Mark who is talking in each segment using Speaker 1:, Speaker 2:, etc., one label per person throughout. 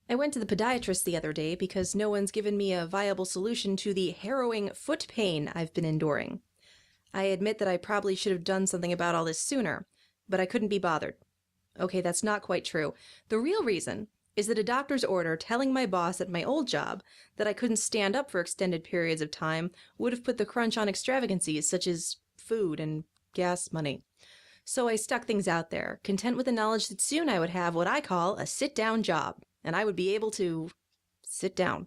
Speaker 1: I went to the podiatrist the other day because no one's given me a viable solution to the harrowing foot pain I've been enduring. I admit that I probably should have done something about all this sooner, but I couldn't be bothered. Okay, that's not quite true. The real reason is that a doctor's order telling my boss at my old job that I couldn't stand up for extended periods of time would have put the crunch on extravagancies such as food and gas money. So I stuck things out there, content with the knowledge that soon I would have what I call a sit-down job, and I would be able to sit down.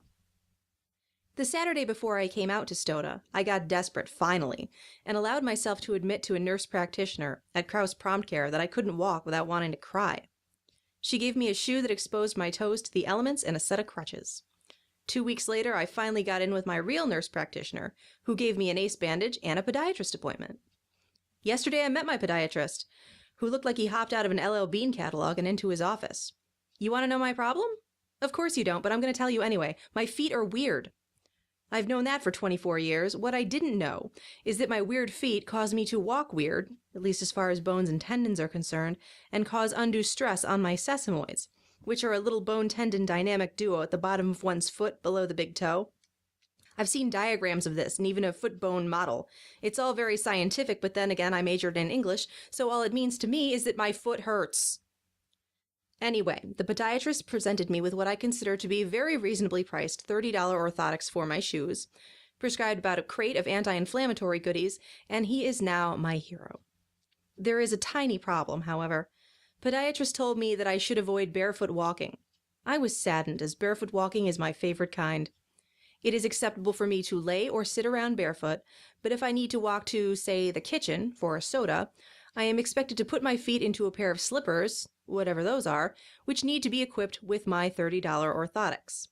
Speaker 1: The Saturday before I came out to Stoda, I got desperate, finally, and allowed myself to admit to a nurse practitioner at Kraus Prompt Care that I couldn't walk without wanting to cry. She gave me a shoe that exposed my toes to the elements and a set of crutches. 2 weeks later, I finally got in with my real nurse practitioner, who gave me an ace bandage and a podiatrist appointment. Yesterday I met my podiatrist, who looked like he hopped out of an LL Bean catalog and into his office. You want to know my problem? Of course you don't, but I'm going to tell you anyway. My feet are weird. I've known that for 24 years. What I didn't know is that my weird feet cause me to walk weird, at least as far as bones and tendons are concerned, and cause undue stress on my sesamoids, which are a little bone-tendon dynamic duo at the bottom of one's foot below the big toe. I've seen diagrams of this and even a foot bone model. It's all very scientific, but then again, I majored in English, so all it means to me is that my foot hurts. Anyway, the podiatrist presented me with what I consider to be very reasonably priced $30 orthotics for my shoes, prescribed about a crate of anti-inflammatory goodies, and he is now my hero. There is a tiny problem, however. Podiatrist told me that I should avoid barefoot walking. I was saddened, as barefoot walking is my favorite kind. It is acceptable for me to lay or sit around barefoot, but if I need to walk to, say, the kitchen for a soda, I am expected to put my feet into a pair of slippers, whatever those are, which need to be equipped with my $30 orthotics.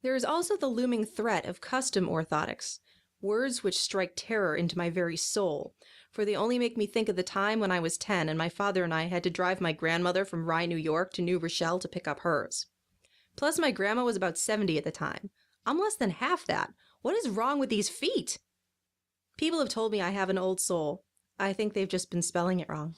Speaker 1: There is also the looming threat of custom orthotics, words which strike terror into my very soul, for they only make me think of the time when I was 10 and my father and I had to drive my grandmother from Rye, New York to New Rochelle to pick up hers. Plus, my grandma was about 70 at the time. I'm less than half that. What is wrong with these feet? People have told me I have an old soul. I think they've just been spelling it wrong.